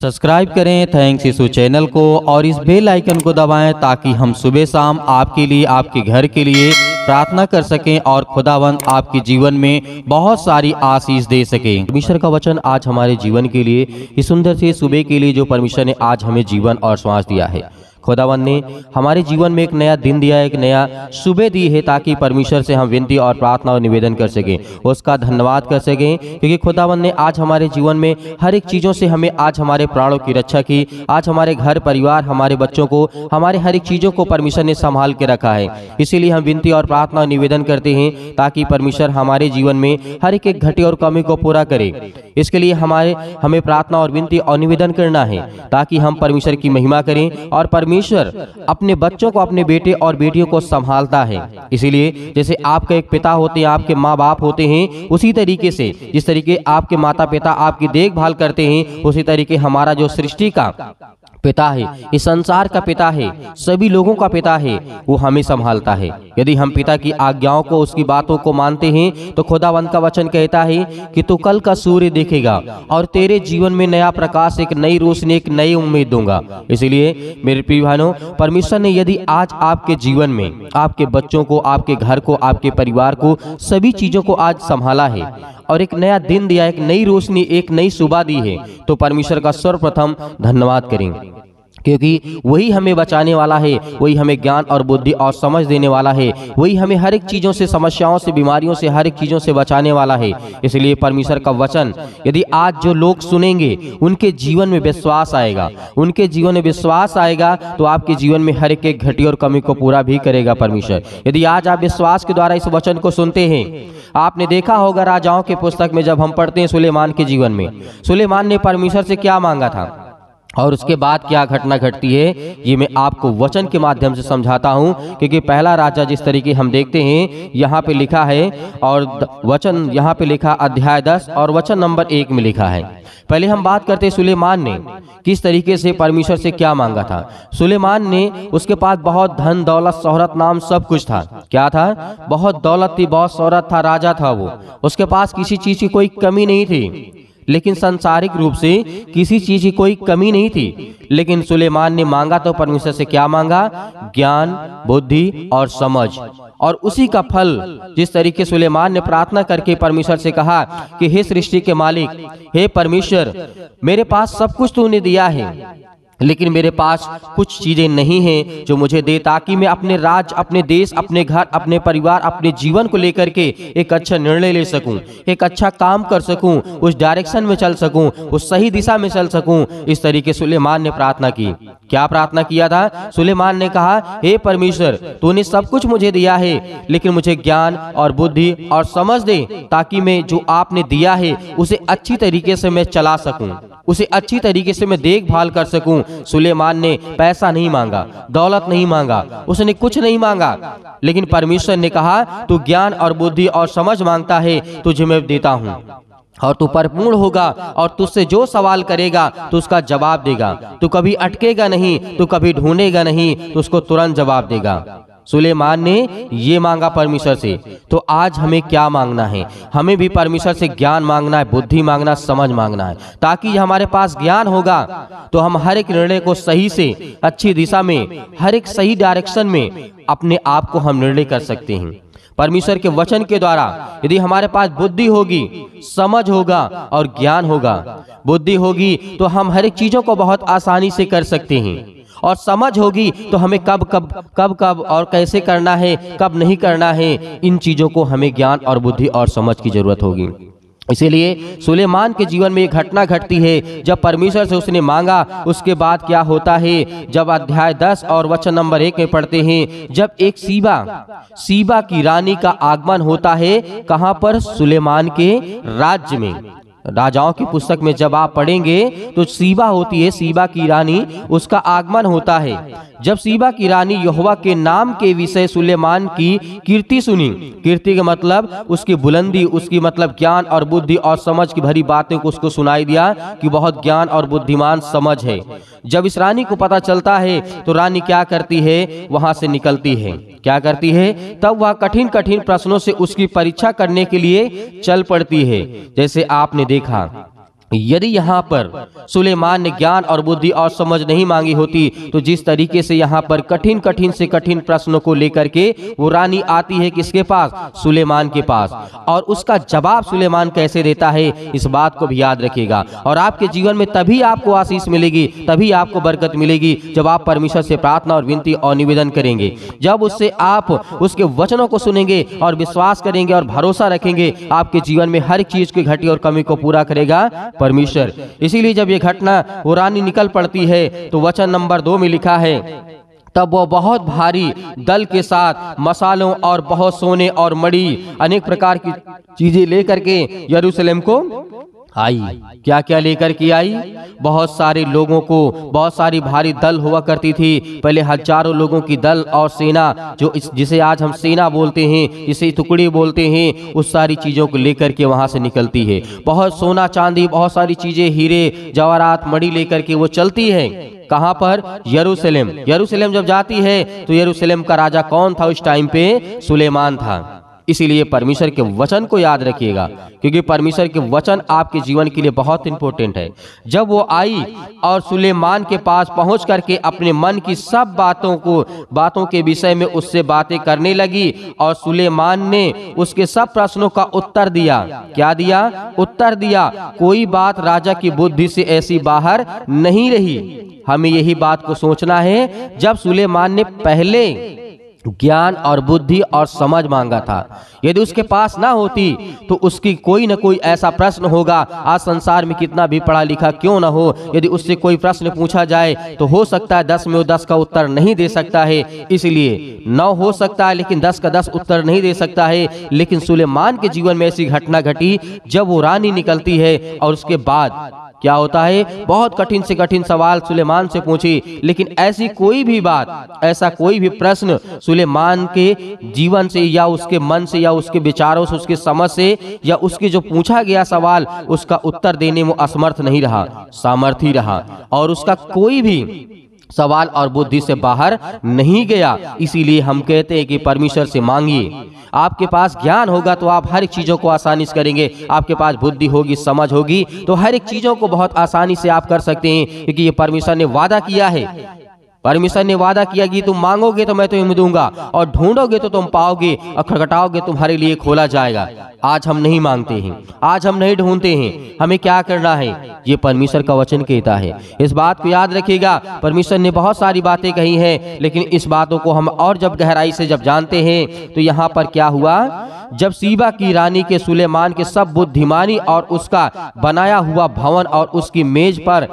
Subscribe करें thanks यीशु channel को और इस बेल आइकन को दबाएं ताकि हम सुबह शाम आपके लिए आपके घर के लिए प्रार्थना कर सकें और खुदावंद आपके जीवन में बहुत सारी आशीष दे सकें। परमेश्वर का वचन आज हमारे जीवन के लिए इस सुंदर से सुबह के लिए जो परमेश्वर ने आज हमें जीवन और श्वास दिया है, खुदावंद ने हमारे जीवन में एक नया दिन दिया, एक नया सुबह दी है ताकि परमेश्वर से हम विनती और प्रार्थना और निवेदन कर सकें, उसका धन्यवाद कर सकें। क्योंकि खुदावंद ने आज हमारे जीवन में हर एक चीज़ों से हमें आज हमारे प्राणों की रक्षा की, आज हमारे घर परिवार हमारे बच्चों को हमारे हर एक चीज़ों को परमेश्वर ने संभाल के रखा है। इसीलिए हम विनती और प्रार्थना और निवेदन करते हैं ताकि परमेश्वर हमारे जीवन में हर एक घटी और कमी को पूरा करे। इसके लिए हमें प्रार्थना और विनती और निवेदन करना है ताकि हम परमेश्वर की महिमा करें और परमेश्वर अपने बच्चों को, अपने बेटे और बेटियों को संभालता है। इसीलिए जैसे आपका एक पिता होते हैं, आपके माँ बाप होते हैं, उसी तरीके से जिस तरीके आपके माता पिता आपकी देखभाल करते हैं, उसी तरीके हमारा जो सृष्टि का पिता है, इस संसार का पिता है, सभी लोगों का पिता है, वो हमें संभालता है। यदि हम पिता की आज्ञाओं को, उसकी बातों को मानते हैं तो खुदावंद का वचन कहता है कि तू कल का सूर्य देखेगा और तेरे जीवन में नया प्रकाश, एक नई रोशनी, एक नई उम्मीद दूंगा। इसलिए मेरे प्रिय भाइयों, परमेश्वर ने यदि आज आपके जीवन में आपके बच्चों को, आपके घर को, आपके परिवार को, सभी चीजों को आज संभाला है और एक नया दिन दिया, एक नई रोशनी, एक नई सुबह दी है, तो परमेश्वर का सर्वप्रथम धन्यवाद करें। क्योंकि वही हमें बचाने वाला है, वही हमें ज्ञान और बुद्धि और समझ देने वाला है, वही हमें हर एक चीज़ों से, समस्याओं से, बीमारियों से, हर एक चीज़ों से बचाने वाला है। इसलिए परमेश्वर का वचन यदि आज जो लोग सुनेंगे उनके जीवन में विश्वास आएगा, उनके जीवन में विश्वास आएगा तो आपके जीवन में हर एक घटी और कमी को पूरा भी करेगा परमेश्वर। यदि आज आप विश्वास के द्वारा इस वचन को सुनते हैं, आपने देखा होगा राजाओं के पुस्तक में जब हम पढ़ते हैं सुलेमान के जीवन में, सुलेमान ने परमेश्वर से क्या मांगा था और उसके बाद क्या घटना घटती है, ये मैं आपको वचन के माध्यम से समझाता हूं। क्योंकि पहला राजा जिस तरीके हम देखते हैं यहाँ पे लिखा है, और वचन यहाँ पे लिखा अध्याय 10 और वचन नंबर 1 में लिखा है। पहले हम बात करते हैं सुलेमान ने किस तरीके से परमेश्वर से क्या मांगा था। सुलेमान ने, उसके पास बहुत धन दौलत शोहरत नाम सब कुछ था। क्या था? बहुत दौलत थी, बहुत शोहरत था, राजा था वो, उसके पास किसी चीज की कोई कमी नहीं थी। लेकिन सांसारिक रूप से किसी चीज की कोई कमी नहीं थी। लेकिन सुलेमान ने मांगा तो परमेश्वर से क्या मांगा? ज्ञान, बुद्धि और समझ। और उसी का फल जिस तरीके सुलेमान ने प्रार्थना करके परमेश्वर से कहा कि हे सृष्टि के मालिक, हे परमेश्वर, मेरे पास सब कुछ तूने दिया है लेकिन मेरे पास कुछ चीजें नहीं हैं जो मुझे दे, ताकि मैं अपने राज्य, अपने देश, अपने घर, अपने परिवार, अपने जीवन को लेकर के एक अच्छा निर्णय ले सकूं, एक अच्छा काम कर सकूं, उस डायरेक्शन में चल सकूं, उस सही दिशा में चल सकूं। इस तरीके सुलेमान ने प्रार्थना की। क्या प्रार्थना किया था? सुलेमान ने कहा, हे परमेश्वर, तूने सब कुछ मुझे दिया है लेकिन मुझे ज्ञान और बुद्धि और समझ दे ताकि मैं जो आपने दिया है उसे अच्छी तरीके से मैं चला सकूं, उसे अच्छी तरीके से मैं देखभाल कर सकूं। सुलेमान ने पैसा नहीं मांगा, दौलत नहीं मांगा, उसने कुछ नहीं मांगा, लेकिन परमेश्वर ने कहा तू ज्ञान और बुद्धि और समझ मांगता है, तुझे मैं देता हूं और तू परिपूर्ण होगा और तुझसे जो सवाल करेगा तो उसका जवाब देगा। तू कभी अटकेगा नहीं, तू कभी ढूंढेगा नहीं, तो उसको तुरंत जवाब देगा। सुलेमान ने ये मांगा परमेश्वर से। तो आज हमें क्या मांगना है? हमें भी परमेश्वर से ज्ञान मांगना है, बुद्धि मांगना, समझ मांगना है, ताकि हमारे पास ज्ञान होगा तो हम हर एक निर्णय को सही से, अच्छी दिशा में, हर एक सही डायरेक्शन में अपने आप को हम निर्णय कर सकते हैं। परमेश्वर के वचन के द्वारा यदि हमारे पास बुद्धि होगी, समझ होगा और ज्ञान होगा, बुद्धि होगी तो हम हर एक चीजों को बहुत आसानी से कर सकते हैं, और समझ होगी तो हमें कब और कैसे करना है, कब नहीं करना है, इन चीजों को हमें ज्ञान और बुद्धि और समझ की जरूरत होगी। इसीलिए सुलेमान के जीवन में एक घटना घटती है जब परमेश्वर से उसने मांगा। उसके बाद क्या होता है? जब अध्याय 10 और वचन नंबर 1 में पढ़ते हैं, जब एक सीबा की रानी का आगमन होता है। कहां पर? सुलेमान के राज्य में। राजाओं की पुस्तक में जब आप पढ़ेंगे तो सीबा होती है, सीबा की रानी, उसका आगमन होता है। जब सीबा की रानी यहोवा के नाम के विषय सुलेमान की कीर्ति सुनी, कीर्ति का मतलब उसकी बुलंदी, उसकी मतलब ज्ञान और बुद्धि और समझ की भरी बातें को उसको सुनाई दिया कि बहुत ज्ञान और बुद्धिमान समझ है। जब इस रानी को पता चलता है तो रानी क्या करती है? वहां से निकलती है। क्या करती है? तब वह कठिन कठिन प्रश्नों से उसकी परीक्षा करने के लिए चल पड़ती है। जैसे आपने देखा यदि यहाँ पर सुलेमान ने ज्ञान और बुद्धि और समझ नहीं मांगी होती तो जिस तरीके से यहाँ पर कठिन कठिन से कठिन प्रश्नों को लेकर के वो रानी आती है किसके पास, सुलेमान के पास, और उसका जवाब सुलेमान कैसे देता है, इस बात को भी याद रखिएगा। और आपके जीवन में तभी आपको आशीष मिलेगी, तभी आपको बरकत मिलेगी जब आप परमेश्वर से प्रार्थना और विनती और निवेदन करेंगे, जब उससे आप उसके वचनों को सुनेंगे और विश्वास करेंगे और भरोसा रखेंगे, आपके जीवन में हर चीज की घटी और कमी को पूरा करेगा परमेश्वर। इसीलिए जब ये घटना वो रानी निकल पड़ती है तो वचन नंबर 2 में लिखा है, तब वो बहुत भारी दल के साथ मसालों और बहुत सोने और मणि अनेक प्रकार की चीजें लेकर के यरूशलेम को आई। क्या क्या लेकर के आई, बहुत सारे लोगों को, बहुत सारी भारी दल हुआ करती थी पहले, हजारों लोगों की दल और सेना, जो जिसे आज हम सेना बोलते हैं, जिसे टुकड़ी बोलते हैं, उस सारी चीजों को लेकर के वहां से निकलती है। बहुत सोना चांदी, बहुत सारी चीजें, हीरे जवाहरात मणि लेकर के वो चलती है। कहां पर, यरूशलेम। यरूशलेम जब जाती है तो यरूशलेम का राजा कौन था उस टाइम पे, सुलेमान था। इसीलिए परमेश्वर के वचन को याद रखिएगा, क्योंकि परमेश्वर के वचन आपके जीवन के लिए बहुत इंपॉर्टेंट है। जब वो आई और सुलेमान के पास पहुंच करके अपने मन की सब बातों के विषय में उससे बातें करने लगी, और सुलेमान ने उसके सब प्रश्नों का उत्तर दिया। क्या दिया, उत्तर दिया। कोई बात राजा की बुद्धि से ऐसी बाहर नहीं रही। हमें यही बात को सोचना है, जब सुलेमान ने पहले ज्ञान और बुद्धि और समझ मांगा था, यदि उसके पास ना होती तो उसकी कोई ना कोई ऐसा प्रश्न होगा। आज संसार में कितना भी पढ़ा लिखा क्यों ना हो, यदि उससे कोई प्रश्न पूछा जाए तो हो सकता है 10 में वो 10 का उत्तर नहीं दे सकता है। इसलिए 9 हो सकता है लेकिन 10 का 10 उत्तर नहीं दे सकता है। लेकिन सुलेमान के जीवन में ऐसी घटना घटी, जब वो रानी निकलती है और उसके बाद क्या होता है, बहुत कठिन से कठिन सवाल सुलेमान से पूछी, लेकिन ऐसी कोई भी बात, ऐसा कोई भी प्रश्न सुलेमान के जीवन से या उसके मन से या उसके विचारों से, उसके समझ से या उसके जो पूछा गया सवाल, उसका उत्तर देने में असमर्थ नहीं रहा, सामर्थी रहा, और उसका कोई भी सवाल और बुद्धि से बाहर नहीं गया। इसीलिए हम कहते हैं कि परमेश्वर से मांगिए। आपके पास ज्ञान होगा तो आप हर एक चीजों को आसानी से करेंगे। आपके पास बुद्धि होगी, समझ होगी, तो हर एक चीजों को बहुत आसानी से आप कर सकते हैं, क्योंकि ये परमेश्वर ने वादा किया है। परमेश्वर ने वादा किया कि तुम मांगोगे तो मैं तुम्हें दूंगा, और ढूंढोगे तो तुम पाओगे, और खटखटाओगे तुम्हारे लिए खोला जाएगा। आज हम नहीं मांगते हैं, आज हम नहीं ढूंढते हैं, हमें क्या करना है, ये परमेश्वर का वचन कहता है। इस बात को याद रखिएगा। परमेश्वर ने बहुत सारी बातें कही हैं, लेकिन इस बातों को हम और जब गहराई से जब जानते हैं तो यहाँ पर क्या हुआ, जब सीबा की रानी के सुलेमान के सब बुद्धिमानी और उसका बनाया हुआ भवन और उसकी मेज पर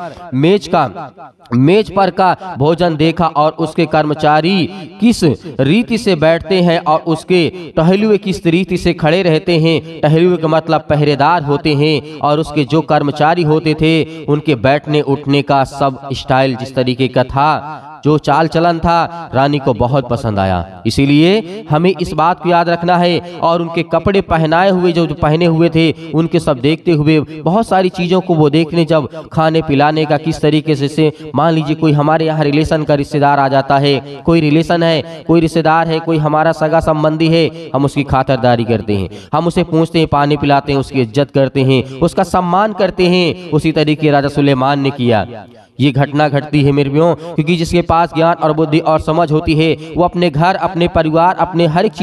का भोजन देखा, और उसके कर्मचारी किस रीति से बैठते हैं और उसके टहलुए किस रीति से खड़े रहते हैं। टहलुए का मतलब पहरेदार होते हैं, और उसके जो कर्मचारी होते थे उनके बैठने उठने का सब स्टाइल जिस तरीके का था, जो चाल चलन था, रानी को बहुत पसंद आया। इसीलिए हमें इस बात को याद रखना है, और उनके कपड़े पहनाए हुए जो पहने हुए थे उनके सब देखते हुए, बहुत सारी चीजों को वो देखने, जब खाने पिलाने का किस तरीके से मान लीजिए कोई हमारे यहाँ रिलेशन का रिश्तेदार आ जाता है, कोई रिलेशन है, कोई रिश्तेदार है, कोई हमारा सगा संबंधी है, हम उसकी खातिरदारी करते हैं, हम उसे पूछते हैं, पानी पिलाते हैं, उसकी इज्जत करते हैं, उसका सम्मान करते हैं। उसी तरीके राजा सुलेमान ने किया। ये घटना घटती है मेरे प्रियो, क्योंकि जिसके पास ज्ञान और बुद्धि और समझ होती है, वो अपने घर, अपने परिवार, अपने हर एक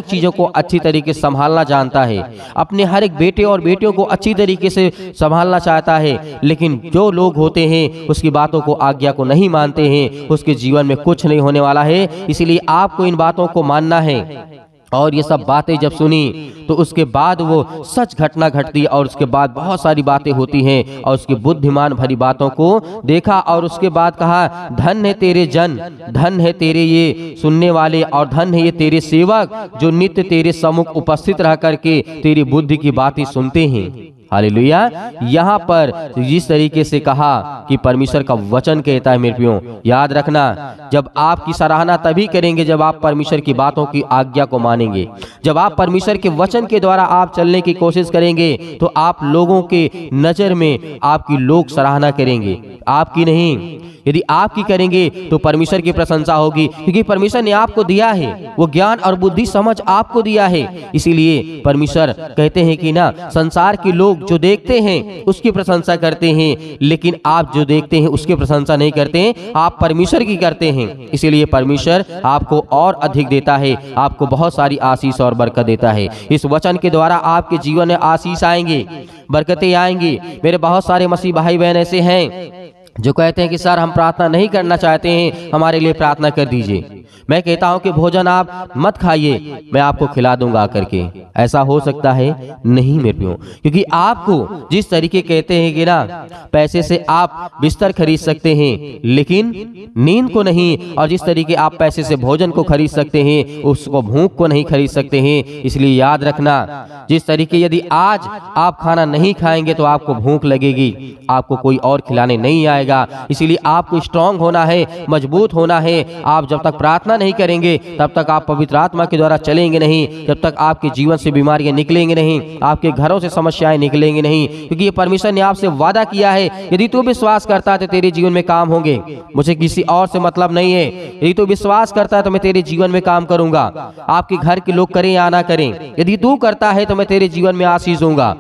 चीजों को अच्छी तरीके से संभालना जानता है, अपने हर एक बेटे और बेटियों को अच्छी तरीके से संभालना चाहता है। लेकिन जो लोग होते हैं उसकी बातों को, आज्ञा को नहीं मानते हैं, उसके जीवन में कुछ नहीं होने वाला है। इसीलिए आपको इन बातों को मानना है। और ये सब बातें जब सुनी तो उसके बाद वो सच घटना घटती, और उसके बाद बहुत सारी बातें होती हैं, और उसकी बुद्धिमान भरी बातों को देखा, और उसके बाद कहा, धन है तेरे जन, धन है तेरे ये सुनने वाले, और धन है ये तेरे सेवक जो नित्य तेरे सम्मुख उपस्थित रह करके तेरी बुद्धि की बातें सुनते हैं। हालेलुया। यहाँ पर जिस तरीके से कहा कि परमेश्वर का वचन कहता है, मेरे प्रियो याद रखना, जब आपकी सराहना तभी करेंगे जब आप परमेश्वर की बातों की आज्ञा को मानेंगे, जब आप परमेश्वर के वचन के द्वारा आप चलने की कोशिश करेंगे, तो आप लोगों के नजर में आपकी लोग सराहना करेंगे, आपकी नहीं। यदि आपकी करेंगे तो परमेश्वर की प्रशंसा होगी, क्योंकि परमेश्वर ने आपको दिया है, वो ज्ञान और बुद्धि समझ आपको दिया है। इसीलिए परमेश्वर कहते हैं कि ना, संसार के लोग जो देखते हैं उसकी प्रशंसा करते हैं, लेकिन आप जो देखते हैं उसकी प्रशंसा नहीं करते हैं, आप परमेश्वर की करते हैं। इसीलिए परमेश्वर आपको और अधिक देता है, आपको बहुत सारी आशीष और बरकत देता है। इस वचन के द्वारा आपके जीवन में आशीष आएंगे, बरकतें आएंगी। मेरे बहुत सारे मसीह भाई बहन ऐसे हैं जो कहते हैं कि सर हम प्रार्थना नहीं करना चाहते हैं, हमारे लिए प्रार्थना कर दीजिए। मैं कहता हूं कि भोजन आप मत खाइए, मैं आपको खिला दूंगा आकर के। ऐसा हो सकता है? नहीं मेरे प्रियो, क्योंकि आपको जिस तरीके कहते हैं कि ना, पैसे से आप बिस्तर खरीद सकते हैं लेकिन नींद को नहीं, और जिस तरीके आप पैसे से भोजन को खरीद सकते हैं उसको भूख को नहीं खरीद सकते हैं। इसलिए याद रखना, जिस तरीके यदि आज आप खाना नहीं खाएंगे तो आपको भूख लगेगी, आपको कोई और खिलाने नहीं आएगा। इसीलिए आपको स्ट्रांग होना है, मजबूत होना है। आप जब तक प्रार्थना नहीं करेंगे तब तक आप पवित्र आत्मा के द्वारा चलेंगे नहीं, जब तक आपके जीवन से बीमारियां निकलेंगे नहीं, आपके घरों से समस्याएं निकलेंगी नहीं, क्योंकि ये परमेश्वर ने आपसे वादा किया है, यदि तू विश्वास करता है तो तेरे जीवन में काम होंगे। मुझे किसी और से मतलब नहीं है, यदि तू विश्वास करता है तो मैं तेरे जीवन में काम करूंगा। आपके घर के लोग करें या ना करें, यदि तू करता है तो मैं तेरे जीवन में आशीष दूंगा,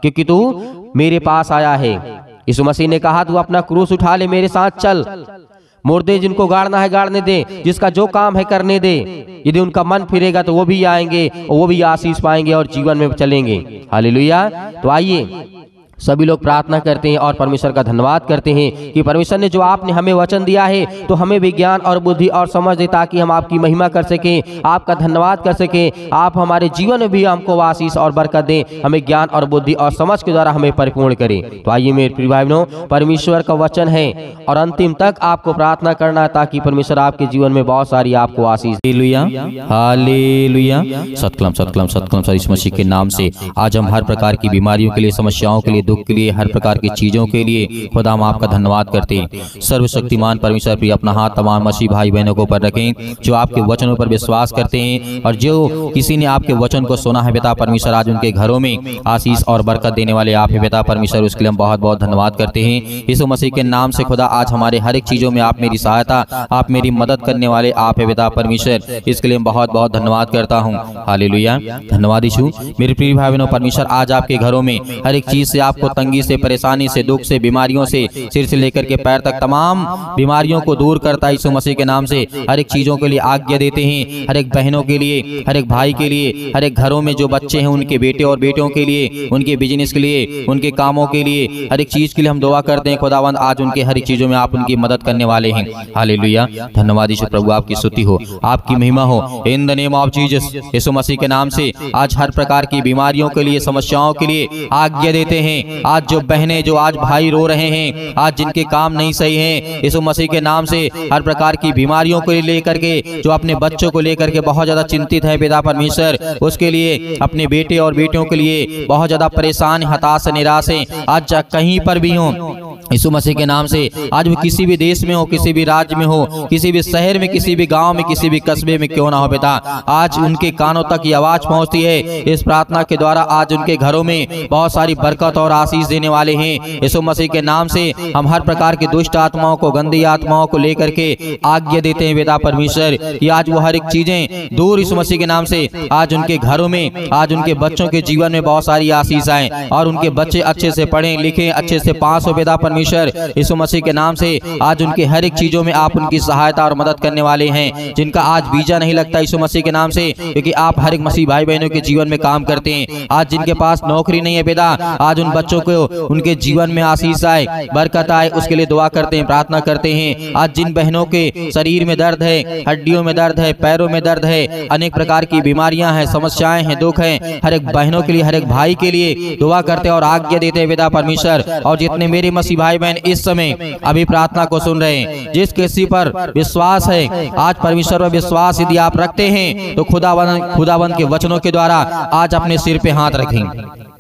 क्योंकि तू मेरे पास आया है। यीशु मसीह ने कहा, तू अपना क्रूस उठा ले, मेरे साथ चल। मुर्दे जिनको गाड़ना है गाड़ने दे, जिसका जो काम है करने दे। यदि उनका मन फिरेगा तो वो भी आएंगे और वो भी आशीष पाएंगे और जीवन में चलेंगे। हालेलुया। तो आइए सभी लोग प्रार्थना करते हैं और परमेश्वर का धन्यवाद करते हैं कि परमेश्वर ने जो आपने हमें वचन दिया है तो हमें विज्ञान और बुद्धि और समझ दे, ताकि हम आपकी महिमा कर सकें, आपका धन्यवाद कर सकें। आप हमारे जीवन में भी हमको आशीष और बरकत दें, हमें ज्ञान और बुद्धि और समझ के द्वारा हमें परिपूर्ण करें। तो आइए मेरे प्रिय भाई बहनों, परमेश्वर का वचन है और अंतिम तक आपको प्रार्थना करना है ताकि परमेश्वर आपके जीवन में बहुत सारी आपको आशीष। Hallelujah, hallelujah. सतकलम सतकलम सतकलम सर यीशु मसीह के नाम से आज हम हर प्रकार की बीमारियों के लिए, समस्याओं के लिए, दुख के लिए, हर प्रकार की चीजों के लिए खुदा हम आपका धन्यवाद करते हैं। सर्वशक्तिमान परमेश्वर भी अपना हाथ तमाम मसीह भाई बहनों को पर रखें जो आपके वचनों पर विश्वास करते हैं, और जो किसी ने आपके वचन को सुना है पिता परमेश्वर, आज उनके घरों में आशीष और बरकत देने वाले आप है पिता परमेश्वर, उसके लिए हम बहुत बहुत धन्यवाद करते हैं। यीशु मसीह के नाम से खुदा आज हमारे हर एक चीजों में आप मेरी सहायता, आप मेरी मदद करने वाले आप है पिता परमेश्वर, इसके लिए हम बहुत बहुत धन्यवाद करता हूँ। हालेलुया, धन्यवाद यीशु। मेरे प्रिय भाई बहनों, परमेश्वर आज आपके घरों में हर एक चीज से, आपको तंगी से, परेशानी से, दुख से, बीमारियों से, सिर से लेकर के पैर तक तमाम बीमारियों को दूर करता है यीशु मसीह के नाम से। हर एक चीजों के लिए आज्ञा देते हैं, हर एक बहनों के लिए, हर एक भाई के लिए, हर एक घरों में जो बच्चे हैं उनके बेटे और बेटियों के लिए, उनके बिजनेस के लिए, उनके कामों के लिए, हर एक चीज के लिए हम दुआ करते हैं खुदावंद, आज उनके हर एक चीजों में आप उनकी मदद करने वाले हैं। हालेलुया, धन्यवाद यीशु प्रभु, आपकी स्तुति हो, आपकी महिमा हो in the name of Jesus. यीशु मसीह के नाम से आज हर प्रकार की बीमारियों के लिए, समस्याओं के लिए आज्ञा देते हैं। आज जो बहनें, जो आज भाई रो रहे हैं, आज जिनके काम नहीं सही हैं, यीशु मसीह के नाम से हर प्रकार की बीमारियों को लेकर के, जो अपने बच्चों को लेकर के बहुत ज्यादा चिंतित है पिता परमेश्वर, उसके लिए, अपने बेटे और बेटियों के लिए बहुत ज्यादा परेशान, हताश, निराश है, आज कहीं पर भी हो यीशु मसीह के नाम से, आज वो किसी भी देश में हो, किसी भी राज्य में हो, किसी भी शहर में, किसी भी गांव में, किसी भी कस्बे में क्यों ना हो पिता, आज उनके कानों तक ये आवाज पहुंचती है इस प्रार्थना के द्वारा। आज उनके घरों में बहुत सारी बरकत और आशीष देने वाले हैं यीशु मसीह के नाम से। हम हर प्रकार की दुष्ट आत्माओं को, गंदी आत्माओं को लेकर के आज्ञा देते हैं पिता परमेश्वर कि आज वो हर एक चीजें दूर यीशु मसीह के नाम से, आज उनके घरों में, आज उनके बच्चों के जीवन में बहुत सारी आशीष आए और उनके बच्चे अच्छे से पढ़ें लिखें, अच्छे से पास हो पिता परमेश्वर यीशु मसीह के नाम से। आज उनके हर एक चीजों में आप उनकी सहायता और मदद करने वाले हैं, जिनका आज वीजा नहीं लगता यीशु मसीह के नाम से, क्योंकि आप हर एक मसीह भाई बहनों के जीवन में काम करते हैं। आज जिनके पास नौकरी नहीं है पिता, आज उन बच्चों को, उनके जीवन में आशीष आए, बरकत आए, उसके लिए दुआ करते हैं, प्रार्थना करते हैं। आज जिन बहनों के शरीर में दर्द है, हड्डियों में दर्द है, पैरों में दर्द है, अनेक प्रकार की बीमारियां हैं, समस्याएं हैं, दुख हैं, हर एक बहनों के लिए, हर एक भाई के लिए दुआ करते हैं और आज्ञा देते हैं पिता परमेश्वर। और जितने मेरे मसीह भाई बहन इस समय अभी प्रार्थना को सुन रहे हैं, जिस किसी पर विश्वास है, आज परमेश्वर पर विश्वास यदि आप रखते हैं तो खुदावंद के वचनों के द्वारा आज अपने सिर पे हाथ रखें,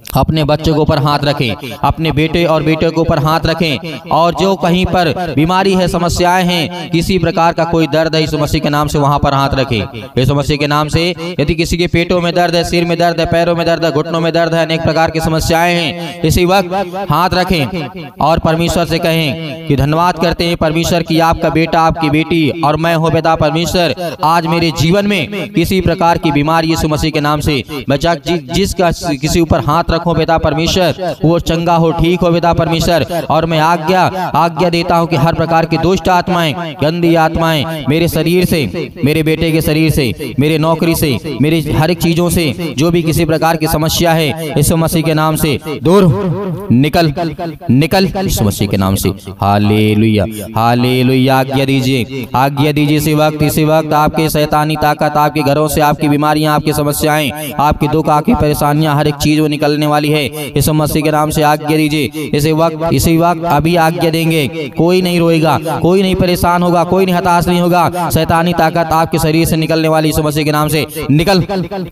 अपने बच्चों के ऊपर हाथ रखें, अपने बेटे और बेटे के ऊपर हाथ रखें। और जो कहीं पर बीमारी है, समस्याएं हैं, किसी प्रकार का कोई दर्द है, यीशु मसीह के नाम से वहां पर हाथ रखें। यीशु मसीह के नाम से यदि किसी के पेटों में दर्द है, सिर में दर्द है, पैरों में दर्द है, घुटनों में दर्द है, अनेक प्रकार की समस्याएं हैं, इसी वक्त हाथ रखें और परमेश्वर से कहें कि धन्यवाद करते हैं परमेश्वर की आपका बेटा, आपकी बेटी और मैं हूँ पिता परमेश्वर, आज मेरे जीवन में किसी प्रकार की बीमारी यीशु मसीह के नाम से मैं जिसका किसी ऊपर हाथ रखूं पिता परमेश्वर, वो चंगा हो, ठीक हो पिता परमेश्वर। और मैं आज्ञा देता हूं कि हर प्रकार की दुष्ट आत्माएं, गंदी आत्माएं मेरे शरीर से, मेरे बेटे के शरीर से, मेरे नौकरी से, मेरी हर एक चीजों से जो भी किसी प्रकार की समस्या है, यीशु मसीह के नाम से दूर निकल यीशु मसीह के नाम से। Hallelujah hallelujah. आज्ञा दीजिए इसी वक्त आपके शैतानी ताकत, आपके घरों से आपकी बीमारियां, आपकी समस्याएं, आपके दुख, आपकी परेशानियां, हर एक चीज वो निकलने वाली है। यीशु मसीह के नाम से आज्ञा दीजिए इसी वक्त अभी आज्ञा देंगे। कोई नहीं रोएगा, कोई नहीं परेशान होगा, कोई नहीं हताश नहीं होगा। शैतानी ताकत आपके शरीर से निकलने वाली यीशु मसीह के नाम से निकल।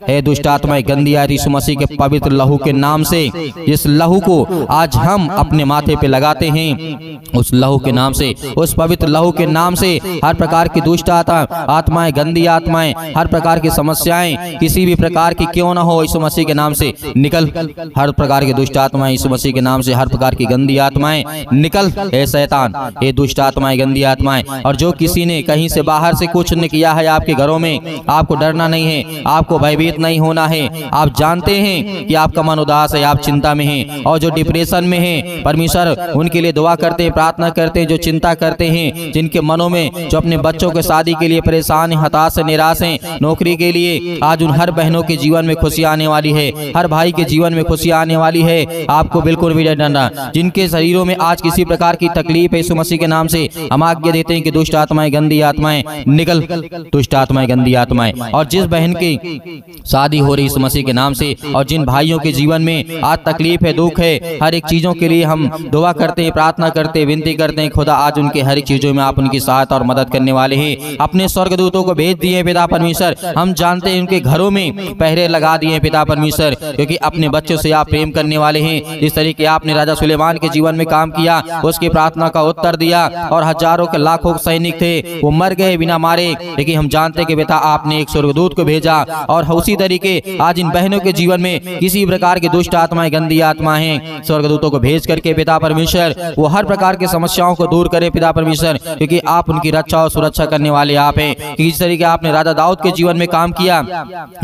हे दुष्ट आत्माएं, गंदी आत्माएं, यीशु मसीह के पवित्र लहू के नाम से, इस लहू को आज हम अपने माथे पे लगाते हैं। उस लहू के नाम से, उस पवित्र लहू के नाम से हर प्रकार की दुष्ट आत्माएं, गंदी आत्माएं, हर प्रकार की समस्याएं किसी भी प्रकार की क्यों ना हो, यीशु मसीह के नाम से निकल। हर प्रकार की दुष्ट आत्माएं यीशु मसीह के नाम से, हर प्रकार की गंदी आत्माएं निकल। हे शैतान, हे दुष्ट आत्माएं, गंदी आत्माएं, और जो किसी ने कहीं से बाहर से कुछ ने किया है आपके घरों में, आपको डरना नहीं है, आपको भयभीत नहीं होना है। आप जानते हैं कि आपका मन उदास है, आप चिंता में हैं, और जो डिप्रेशन में है, परमेश्वर उनके लिए दुआ करते हैं, प्रार्थना करते हैं, जो चिंता करते हैं, जिनके मनों में, जो अपने बच्चों के शादी के लिए परेशान है, हताश है, निराश है, नौकरी के लिए, आज उन हर बहनों के जीवन में खुशी आने वाली है, हर भाई के जीवन में खुशी आने वाली है। आपको बिल्कुल भी डरना, जिनके शरीरों में आज किसी प्रकार की तकलीफ है, यीशु मसीह के नाम से हम आज्ञा देते हैं कि दुष्ट आत्माएं, गंदी आत्माएं निकल, दुष्ट आत्माएं, गंदी आत्माएं। और जिस बहन की शादी हो रही यीशु मसीह के नाम से, और जिन भाइयों के जीवन में आज तकलीफ है, दुख है, हर एक चीजों के लिए हम दुआ करते हैं, प्रार्थना करते हैं, विनती करते हैं, खुदा आज उनके हर एक चीजों में आप उनकी सहायता और मदद करने वाले हैं। अपने स्वर्गदूतों को भेज दिए पिता परमेश्वर, हम जानते हैं उनके घरों में पहरे लगा दिए पिता परमेश्वर, क्योंकि अपने बच्चों से आप प्रेम करने वाले हैं। जिस तरीके आपने राजा सुलेमान के जीवन में काम किया, उसकी प्रार्थना का उत्तर दिया, और हजारों के लाखों सैनिक थे, वो मर गए बिना मारे, लेकिन हम जानते हैं कि बेटा आपने एक स्वर्गदूत को भेजा। और उसी तरीके आज इन बहनों के जीवन में किसी प्रकार की दुष्ट आत्माएं, गंदी आत्माएं हैं, स्वर्गदूतों को भेज करके पिता परमेश्वर वो हर प्रकार की समस्याओं को दूर करे पिता परमेश्वर, क्योंकि आप उनकी रक्षा और सुरक्षा करने वाले आप हैं। जिस तरीके आपने राजा दाऊद के जीवन में काम किया,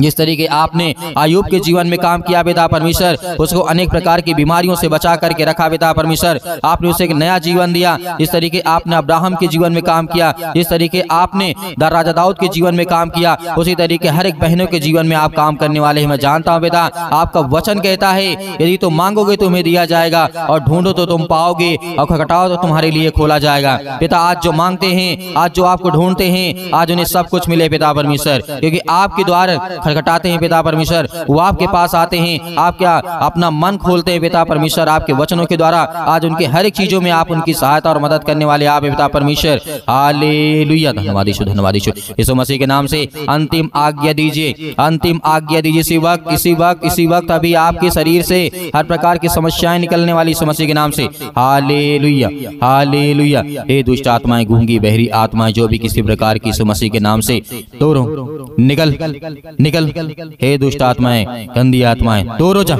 जिस तरीके आपने अय्यूब के जीवन में काम किया पिता परमेश्वर, उसको अनेक प्रकार की बीमारियों से बचा करके रखा पिता परमेश्वर, आपने उसे एक नया जीवन दिया। जिस तरीके आपने अब्राहम के जीवन में काम किया, जिस तरीके आपने राजा दाऊद के जीवन में काम किया, उसी तरीके हर एक बहनों के जीवन में आप काम करने वाले हैं। मैं जानता हूँ पिता, आपका वचन कहता है यदि तुम मांगोगे तो तुम्हें दिया जाएगा, और ढूंढो तो तुम पाओगे, और खटखटाओ तो तुम्हारे लिए खोला जाएगा। पिता आज जो मांगते हैं, आज जो आपको ढूंढते हैं, आज उन्हें सब कुछ मिले पिता परमेश्वर, क्योंकि आपके द्वार खटखटाते हैं पिता परमेश्वर, वो आपके पास आते हैं, आप क्या अपना मन खोलते हैं पिता परमेश्वर, आपके वचनों के द्वारा आज उनके हर एक चीजों में आप उनकी सहायता और मदद करने वाले आप पिता परमेश्वर। हालेलुया, धन्यवाद यीशु, धन्यवाद यीशु। यीशु मसीह के नाम से अंतिम आज्ञा दीजिए, अंतिम आज्ञा दीजिए। इसी वक्त अभी आपके शरीर से हर प्रकार की समस्याएं निकलने वाली यीशु मसीह के नाम से। Hallelujah hallelujah. हे दुष्ट आत्माएं, गूंगी बहरी आत्माएं, जो भी किसी प्रकार की यीशु मसीह के नाम से दूर हो, निकल निकल। हे दुष्ट आत्माएं, गंदी आत्माएं, दूर हो जा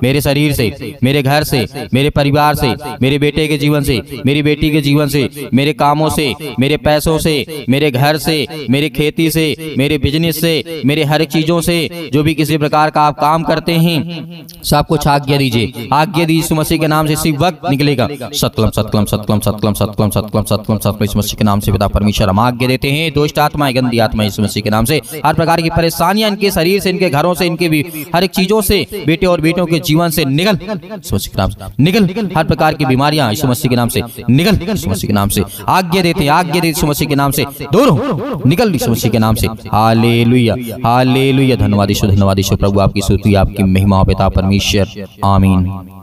मेरे शरीर से, मेरे घर से, मेरे परिवार से, मेरे बेटे के जीवन से, मेरी बेटी के जीवन से, मेरे कामों से, मेरे पैसों से, मेरे घर से, मेरे खेती से, मेरे बिजनेस से, मेरे हर एक चीजों से, जो भी किसी प्रकार का आप काम करते हैं, सब कुछ आज्ञा दीजिए, आज्ञा दीजिए यीशु मसीह के नाम से। इसी वक्त निकलेगा सतकलम सतकलम सतकलम सतकलम सतकलम सतकलम सतकलम सतकलम यीशु मसीह के नाम से पिता परमेश्वर हम आज्ञा देते हैं। दुष्ट आत्माएं, गंदी आत्माएं यीशु मसीह के नाम से, हर प्रकार की परेशानियां इनके शरीर से, इनके घरों से, इनके भी हर एक चीजों से, बेटे और बेटों के जीवन से निकल यीशु मसीह के नाम से, निकल। हर प्रकार की बीमारियां यीशु मसीह के नाम से निकल यीशु मसीह के नाम से। आज्ञा देते हैं, आज्ञा देते यीशु मसीह के नाम से, दूर हो, निकल यीशु मसीह के नाम से। Hallelujah hallelujah. धन्यवाद यीशु, धन्यवाद यीशु। प्रभु आपकी स्तुति, आपकी महिमा पिता परमेश्वर। आमीन।